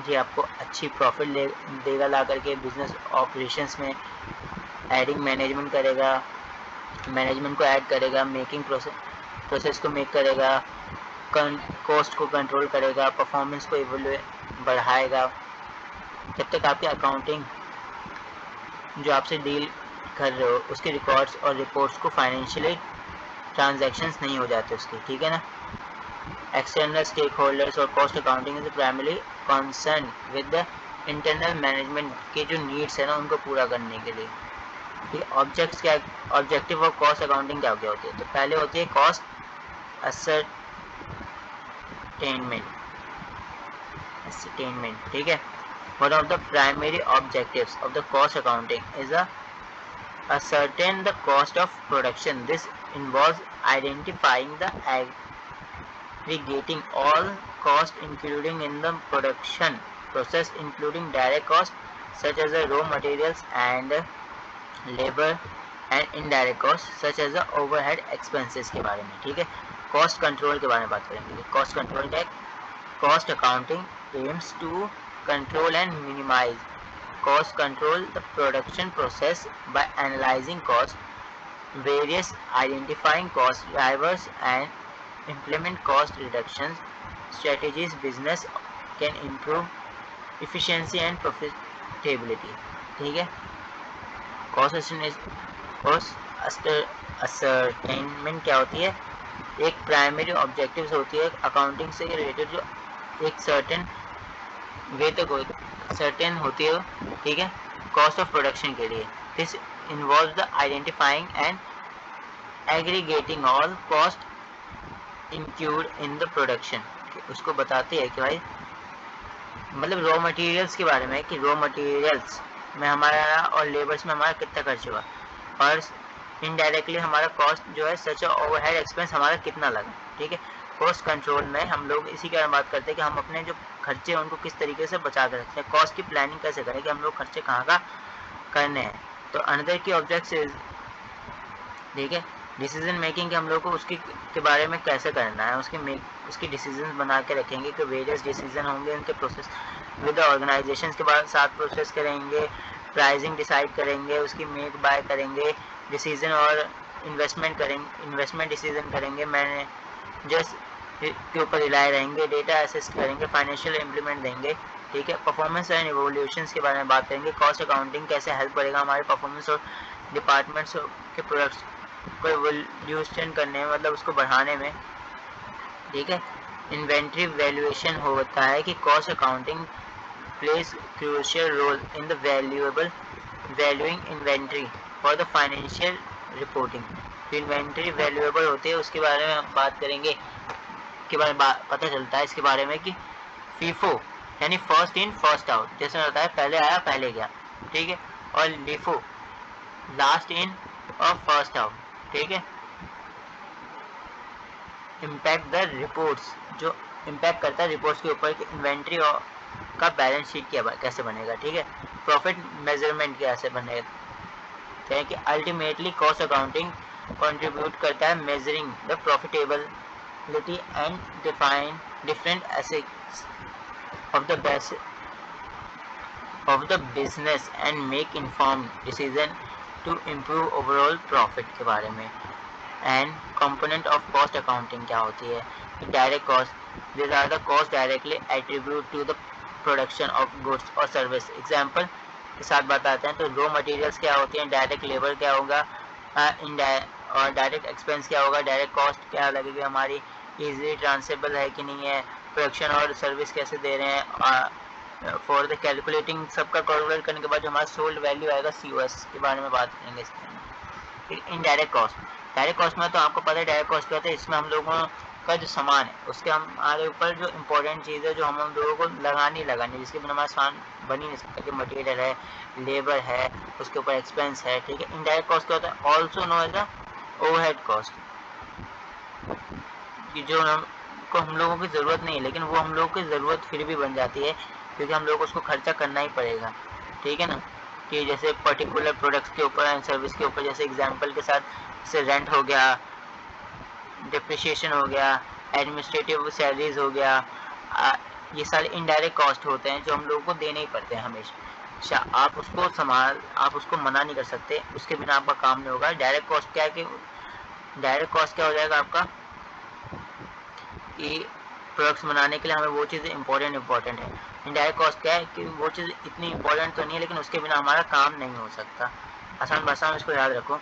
जी आपको अच्छी प्रॉफिट देगा ला करके बिजनेस ऑपरेशंस में। एडिंग मैनेजमेंट करेगा, मैनेजमेंट को ऐड करेगा, मेकिंग प्रोसेस को मेक करेगा, कॉस्ट को कंट्रोल करेगा, परफॉर्मेंस को बढ़ाएगा। जब तक आपकी अकाउंटिंग जो आपसे डील कर रहे हो उसके रिकॉर्ड्स और रिपोर्ट्स को फाइनेंशियली ट्रांजैक्शंस नहीं हो जाते उसके, ठीक है ना। एक्सटर्नल स्टेक होल्डर्स और cost accounting is primary concern with the internal management के जो नीड्स है ना उनको पूरा करने के लिए। ऑब्जेक्ट्स क्या, ऑब्जेक्टिव ऑफ कॉस्ट अकाउंटिंग क्या होती है, तो पहले होती है कॉस्ट ascertainment, ठीक है। One of the primary objectives of the cost accounting is ascertain the cost of production. This involves identifying the aggregating all cost including in the production process, including direct cost such as the raw materials and labor, and indirect cost such as the overhead expenses के बारे में, ठीक है। Cost control के बारे में बात करेंगे। कॉस्ट कंट्रोल क्या है, cost accounting aims to control and minimise cost control the production process by analyzing cost, various identifying cost drivers and implement cost reduction strategies. Business can improve efficiency and profitability. ठीक है, cost ascertainment क्या होती है? एक primary objectives होती है accounting से related, जो एक सर्टेन वे तक सर्टेन होती है, ठीक है, कॉस्ट ऑफ प्रोडक्शन के लिए. This involve the identifying and aggregating all cost include in the production. उसको बताती है कि भाई मतलब रॉ मटेरियल्स के बारे में, कि रॉ मटेरियल्स में हमारा और लेबर्स में हमारा कितना खर्च हुआ, और इनडायरेक्टली हमारा कॉस्ट जो है सच ओवरहेड एक्सपेंस हमारा कितना लगा. ठीक है, कॉस्ट कंट्रोल में हम लोग इसी के बारे में बात करते हैं कि हम अपने जो खर्चे हैं उनको किस तरीके से बचा कर रखते हैं, कॉस्ट की प्लानिंग कैसे करें कि हम लोग खर्चे कहाँ का करने हैं. तो अनदर की ऑब्जेक्ट्स, ठीक है, डिसीजन मेकिंग के हम लोग को उसकी के बारे में कैसे करना है, उसकी डिसीजन बना के रखेंगे कि वेरियस डिसीजन होंगे, उनके प्रोसेस विद ऑर्गेनाइजेशन के बाद साथ प्रोसेस करेंगे, प्राइसिंग डिसाइड करेंगे, उसकी मेक बाय करेंगे, डिसीजन और इन्वेस्टमेंट डिसीजन करेंगे, मैनेजर्स के ऊपर रिलाय रहेंगे, डेटा एसेस करेंगे, फाइनेंशियल इम्प्लीमेंट देंगे. ठीक है, परफॉर्मेंस एंड इवोल्यूशंस के बारे में बात करेंगे. कॉस्ट अकाउंटिंग कैसे हेल्प करेगा हमारे परफॉर्मेंस और डिपार्टमेंट्स के प्रोडक्ट्स को इवोल्यूशन करने में, मतलब उसको बढ़ाने में. ठीक है, इन्वेंट्री वैल्यूएशन होता है कि cost accounting plays crucial role in the valuing inventory for the financial reporting. Inventory valuable होती है, उसके बारे में हम बात करेंगे, के बारे में पता चलता है इसके बारे में कि फीफो यानी फर्स्ट इन फर्स्ट आउट, जैसे होता है पहले आया पहले गया. ठीक है, और लिफो लास्ट इन और फर्स्ट आउट. ठीक है, इम्पैक्ट द रिपोर्ट्स, जो इम्पैक्ट करता है रिपोर्ट्स के ऊपर कि इन्वेंट्री और का बैलेंस शीट कैसे बनेगा. ठीक है, प्रॉफिट मेजरमेंट कैसे बनेगा, कि अल्टीमेटली कॉस्ट अकाउंटिंग कंट्रीब्यूट करता है measuring the profitability and define different aspects of the business and make informed decision to improve overall profit के बारे में. And component of cost accounting क्या होती है? Direct cost, these are the cost directly attribute to the production of goods और service. Example के साथ बताते हैं. तो रॉ मटेरियल्स क्या होती हैं, डायरेक्ट लेबर क्या होगा, और डायरेक्ट एक्सपेंस क्या होगा, डायरेक्ट कॉस्ट क्या लगेगी हमारी, इजीली ट्रांसफरेबल है कि नहीं है, प्रोडक्शन और सर्विस कैसे दे रहे हैं. फॉर द कैलकुलेटिंग सबका कैलकुलेट करने के बाद जो हमारा सोल्ड वैल्यू आएगा COS के बारे में बात करेंगे इसके अंदर. फिर इनडायरेक्ट कॉस्ट, डायरेक्ट कॉस्ट में तो आपको पता है डायरेक्ट कॉस्ट क्या होता है. इसमें हम लोगों का जो सामान है उसके हमारे ऊपर जो इम्पोर्टेंट चीज़ है जो हम लोगों को लगानी जिसके बिना हमारा सामान बन ही नहीं सकता, कि मटेरियल है, लेबर है, उसके ऊपर एक्सपेंस है. ठीक है, इनडायरेक्ट कॉस्ट क्या होता है? Also known as the overhead cost, कि जो हम लोगों की ज़रूरत नहीं है लेकिन वो हम लोगों की ज़रूरत फिर भी बन जाती है क्योंकि हम लोगों को उसको खर्चा करना ही पड़ेगा. ठीक है ना, कि जैसे पर्टिकुलर प्रोडक्ट्स के ऊपर एंड सर्विस के ऊपर, जैसे एग्जांपल के साथ जैसे रेंट हो गया, डिप्रिशिएशन हो गया, एडमिनिस्ट्रेटिव सैलरीज हो गया, ये सारे इनडायरेक्ट कॉस्ट होते हैं जो हम लोगों को देने ही पड़ते हैं हमेशा. आप उसको मना नहीं कर सकते, उसके बिना आपका काम नहीं होगा. डायरेक्ट कॉस्ट क्या है कि डायरेक्ट कॉस्ट क्या हो जाएगा आपका, कि प्रोडक्ट्स बनाने के लिए हमें वो चीज़ें इंपॉर्टेंट है. इनडायरेक्ट कॉस्ट क्या है कि वो चीज़ इतनी इंपॉर्टेंट तो नहीं है लेकिन उसके बिना हमारा काम नहीं हो सकता. आसान भाषा में इसको याद रखो.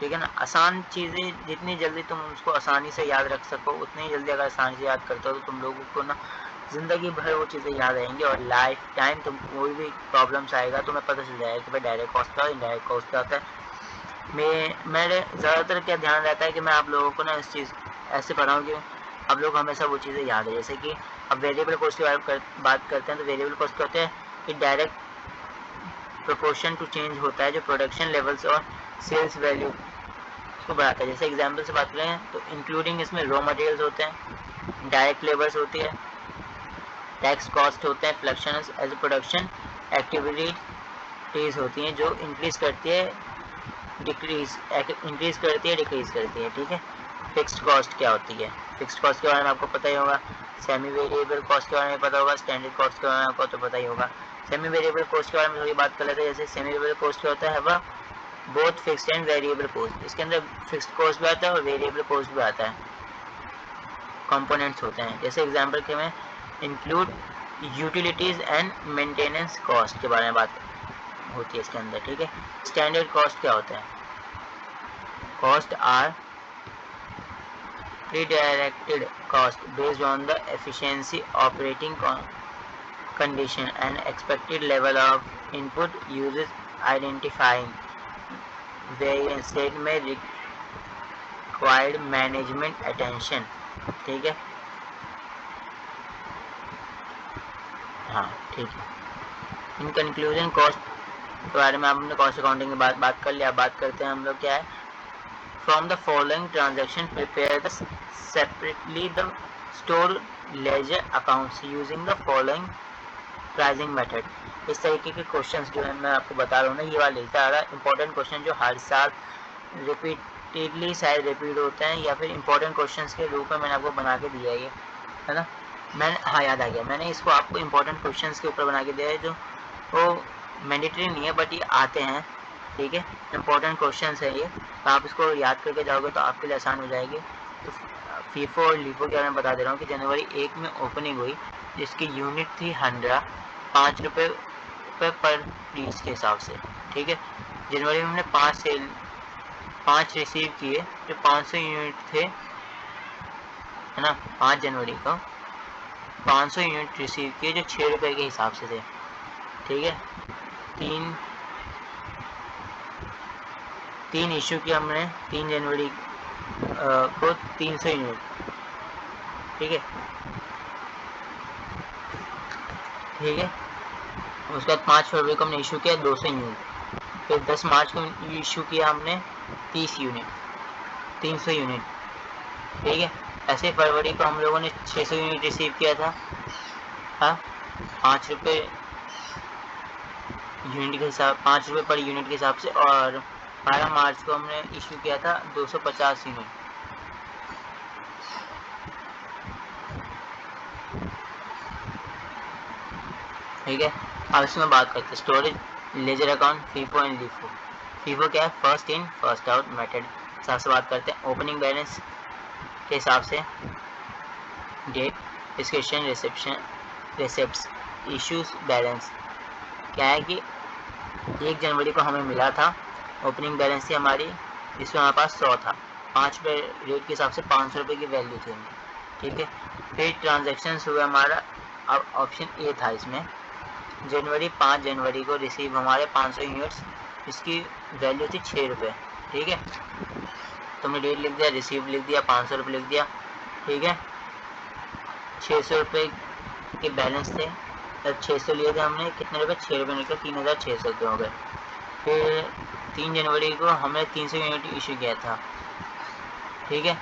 ठीक है ना, आसान चीज़ें जितनी जल्दी तुम उसको आसानी से याद रख सको उतनी जल्दी अगर आसानी से याद करते हो तो तुम लोगों को ना ज़िंदगी भर वो चीज़ें याद रहेंगी और लाइफ टाइम तुम कोई भी प्रॉब्लम्स आएगा तो तुम्हें पता चल जाएगा कि भाई डायरेक्ट कॉस्ट क्या है, इनडायरेक्ट कॉस्ट क्या होता है. मेरे ज़्यादातर क्या ध्यान रहता है कि मैं आप लोगों को ना इस चीज़ ऐसे पढ़ाऊँ कि आप लोग हमेशा वो चीज़ें याद है. जैसे कि अब वेरिएबल कॉस्ट के बारे में बात करते हैं तो वेरिएबल कॉस्ट क्या होता है कि डायरेक्ट प्रोपोर्शन टू चेंज होता है जो प्रोडक्शन लेवल्स और सेल्स वैल्यू को बढ़ाता है. जैसे एग्जांपल से बात करें तो इंक्लूडिंग इसमें रॉ मटेरियल्स होते हैं, डायरेक्ट लेबर्स होती है, टैक्स कॉस्ट होते हैं, फ्लक्चुएशंस एज प्रोडक्शन एक्टिविटीज होती हैं जो इंक्रीज करती है डिक्रीज करती है. ठीक है, फिक्स्ड कॉस्ट क्या होती है? फिक्स्ड कॉस्ट के बारे में आपको पता ही होगा. सेमी वेरिएबल कॉस्ट के बारे में पता होगा, स्टैंडर्ड कॉस्ट के बारे में आपको तो पता ही होगा. सेमी वेरिएबल कॉस्ट के बारे में थोड़ी बात कर लेते हैं। जैसे सेमी वेरिएबल कॉस्ट क्या होता है, वह both fixed and variable cost, इसके अंदर फिक्स्ड कॉस्ट भी आता है और वेरिएबल कॉस्ट भी आता है, कंपोनेंट्स होते हैं। जैसे एग्जांपल के में include utilities and maintenance cost के बारे में बात होती है इसके अंदर, ठीक है। स्टैंडर्ड कॉस्ट क्या होता है, cost are pre-directed cost based on the efficiency, operating condition and expected level of input uses, identifying variance rate में required management attention, ठीक है। हाँ ठीक है। इन कंक्लूजन कॉस्ट के बारे में आपने कॉस्ट अकाउंटिंग की बात कर लिया। बात करते हैं हम लोग क्या है, from the following transaction prepare the separately the store ledger accounts using the following pricing method। इस तरीके के क्वेश्चंस जो है मैं आपको बता रहा हूँ ना, ये वाले सारा इंपॉर्टेंट क्वेश्चन जो हर साल रिपीटेडली शायद रिपीट होते हैं, या फिर इंपॉर्टेंट क्वेश्चंस के रूप में मैंने आपको बना के दिया है ना। मैंने हाँ याद आ गया, मैंने इसको आपको इंपॉर्टेंट क्वेश्चंस के ऊपर बना के दिया है, जो वो मैंडेटरी नहीं है बट ये आते हैं, ठीक है। इंपॉर्टेंट क्वेश्चंस है ये, तो आप इसको याद करके जाओगे तो आपके लिए आसान हो जाएगी। तो फीफो और लीफो के बारे में बता दे रहा हूँ कि जनवरी 1 में ओपनिंग हुई, जिसकी यूनिट थी 100, 5 रुपये पर पीस के हिसाब से, ठीक है। जनवरी में हमने 5 रिसीव किए, जो 500 यूनिट थे, है ना। 5 जनवरी को 500 यूनिट रिसीव किए जो 6 रुपये के हिसाब से थे, ठीक है। तीन इशू किया हमने 3 जनवरी को 300 यूनिट, ठीक है। उसके बाद 5 फरवरी को हमने इशू किया 200 यूनिट, फिर 10 मार्च को इशू किया हमने 30 यूनिट, 300 यूनिट, ठीक है। ऐसे फरवरी को हम लोगों ने 600 यूनिट रिसीव किया था, हाँ, 5 रुपये यूनिट के हिसाब, 5 रुपये पर यूनिट के हिसाब से। और 12 मार्च को हमने इशू किया था 250 यूनिट, ठीक है। अब इसमें बात करते हैं storage ledger account, FIFO and LIFO. FIFO क्या है, first in first out method. हिसाब से बात करते हैं ओपनिंग बैलेंस के हिसाब से, date, description, receipts, issues, balance. क्या है कि 1 जनवरी को हमें मिला था ओपनिंग बैलेंस थी हमारी, जिसमें हमारे पास 100 था, 5 रुपये रेट के हिसाब से 500 रुपये की वैल्यू थी, ठीक है। फिर ट्रांजेक्शन हुआ हमारा, अब ऑप्शन ए था इसमें, जनवरी 5 जनवरी को रिसीव हमारे 500 यूनिट्स, इसकी वैल्यू थी 6 रुपये, ठीक है। तुमने डेट लिख दिया, रिसीव लिख दिया, 500 रुपये लिख दिया, ठीक है। 600 रुपये के बैलेंस थे, तब 600 लिए थे हमने, कितने रुपये, 6 रुपये निकले, 3600 रुपये हो गए। फिर 3 जनवरी को हमने 300 यूनिट इशू किया था, ठीक है।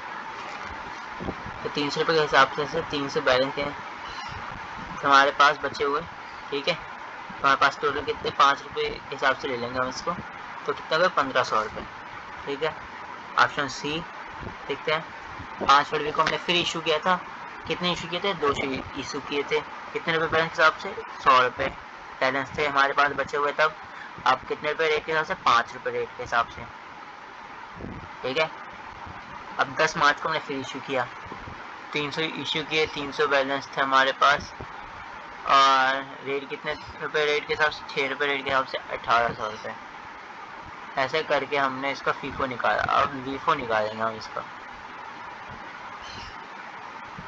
तो 300 रुपये के हिसाब से 300 बैलेंस थे हमारे पास बचे हुए, ठीक है। हमारे पास टोटल कितने, 5 रुपये के हिसाब से ले लेंगे हम इसको, तो कितना हुआ, 1500 रुपये, ठीक है। ऑप्शन सी देखते हैं। 5 फरवरी को हमने फिर इशू किया था, कितने इशू किए थे, 200 इशू किए थे, कितने रुपये बैलेंस के हिसाब से, 100 रुपये बैलेंस थे हमारे पास बचे हुए तब। अब कितने रुपये रेट के हिसाब से, 5 रुपये रेट के हिसाब से, ठीक है। अब 10 मार्च को हमने फिर इशू किया, 300 इशू किए, 300 बैलेंस थे हमारे पास, और रेट कितने रुपये रेट के हिसाब से, 6 रुपये रेट के हिसाब से 1800 रुपये। ऐसे करके हमने इसका फीफो निकाला। अब लीफो निकालेंगे हम इसका,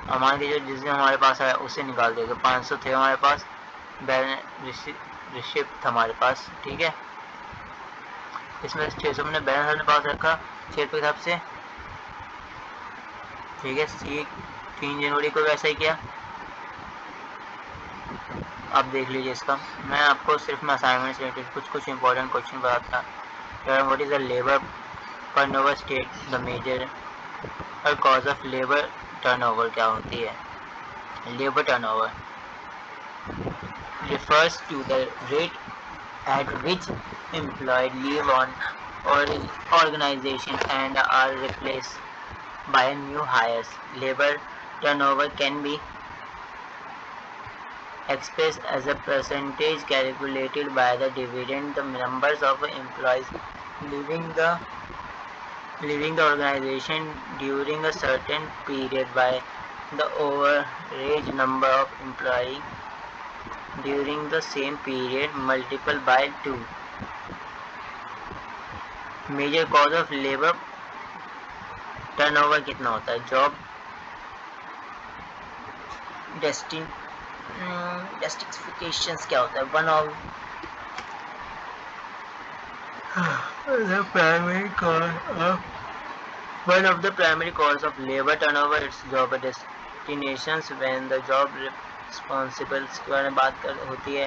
हमारे जो जिस दिन हमारे पास आया उससे निकाल देंगे। 500 थे हमारे पास, रिसिप्ट था हमारे पास, ठीक है। इसमें 600 हमने बैलेंस अपने पास रखा 6 रुपये के हिसाब से, ठीक है। 3 जनवरी को वैसा ही किया। अब देख लीजिए इसका, मैं आपको सिर्फ मैं असाइनमेंट से रिलेटेड कुछ इंपॉर्टेंट क्वेश्चन बताता। What is the labour turnover state the major और कॉज ऑफ लेबर टर्नओवर क्या होती है। Labour turnover refers to the rate at which employed leave on organization and are replaced by new hires. Labor turnover can be expressed as a percentage calculated by the dividend the numbers of employees leaving the organization during a certain period by the average number of employees during the same period multiplied by 2. Major cause of labour turnover कितना होता है? Job justifications क्या होता है? One of the primary cause of labour turnover it's job destinations when the job responsibles के बारे में बात होती है,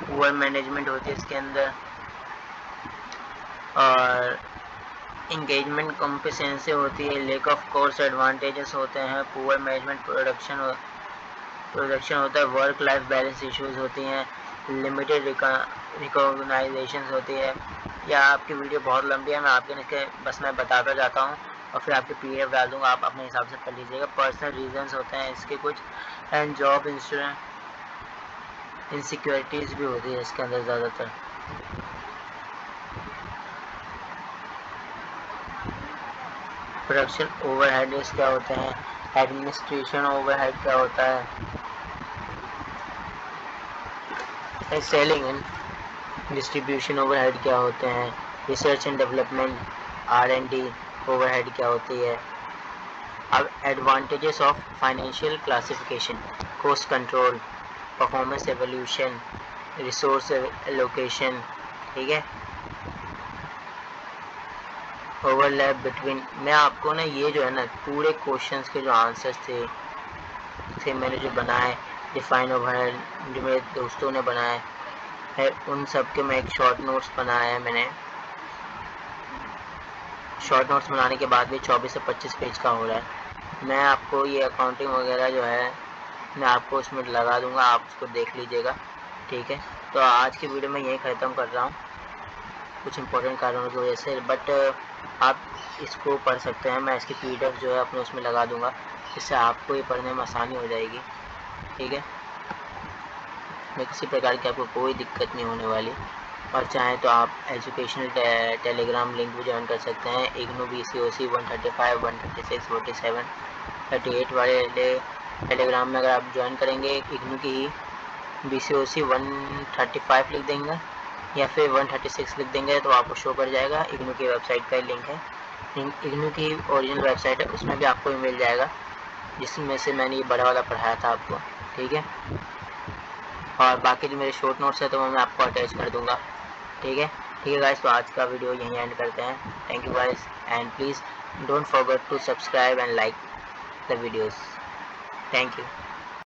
पुअर मैनेजमेंट होती है इसके अंदर, और इंगेजमेंट कॉम्पिटेंसी होती है, लेक ऑफ कोर्स एडवांटेजेस होते हैं, पुअर मैनेजमेंट प्रोडक्शन होता है, वर्क लाइफ बैलेंस इश्यूज होती हैं, लिमिटेड रिकॉग्नाइजेशन होती है। या आपकी वीडियो बहुत लंबी है, मैं आपके बस मैं बताता जाता हूँ और फिर आपके PDF डाल दूँगा, आप अपने हिसाब से पढ़ लीजिएगा। पर्सनल रीजंस होते हैं इसके कुछ, एंड जॉब इनसिक्योरिटीज़ भी होती है इसके अंदर ज़्यादातर। प्रोडक्शन ओवरहेड्स क्या होते हैं, एडमिनिस्ट्रेशन ओवरहेड क्या होता है, सेलिंग एंड डिस्ट्रीब्यूशन ओवरहेड क्या होते हैं, research and development R&D overhead क्या होती है। अब advantages of financial classification, cost control, performance evolution, resource allocation, ठीक है, ओवरलैप बिटवीन। मैं आपको ना ये जो है ना पूरे क्वेश्चंस के जो आंसर्स थे मैंने जो बनाए, डिफाइन ओवरहेड जो मेरे दोस्तों ने बनाए है, उन सब के मैं एक शॉर्ट नोट्स बनाया है मैंने। शॉर्ट नोट्स बनाने के बाद भी 24 से 25 पेज का हो रहा है। मैं आपको ये अकाउंटिंग वगैरह जो है मैं आपको उसमें लगा दूंगा, आप उसको देख लीजिएगा, ठीक है। तो आज की वीडियो में यही ख़त्म कर रहा हूँ कुछ इंपॉर्टेंट कारणों की वजह से, बट आप इसको पढ़ सकते हैं। मैं इसकी PDF जो है अपने उसमें लगा दूंगा, इससे आपको ये पढ़ने में आसानी हो जाएगी, ठीक है। मैं किसी प्रकार की आपको कोई दिक्कत नहीं होने वाली। और चाहें तो आप एजुकेशनल टेलीग्राम लिंक भी ज्वाइन कर सकते हैं। IGNOU BCOC 135, 136, 47, 38 वाले टेलीग्राम में अगर आप ज्वाइन करेंगे, IGNOU की ही BCOC 135 लिख देंगे या फिर 136 लिख देंगे तो आपको शो कर जाएगा। IGNOU की वेबसाइट का लिंक है, IGNOU की ओरिजिनल वेबसाइट है, उसमें भी आपको मिल जाएगा, जिसमें से मैंने ये बड़ा वाला पढ़ाया था आपको, ठीक है। और बाकी जो मेरे शॉर्ट नोट्स है तो वो मैं आपको अटैच कर दूंगा, ठीक है गाइस। तो आज का वीडियो यहीं एंड करते हैं। Thank you guys, and please don't forget to subscribe and like the videos. Thank you.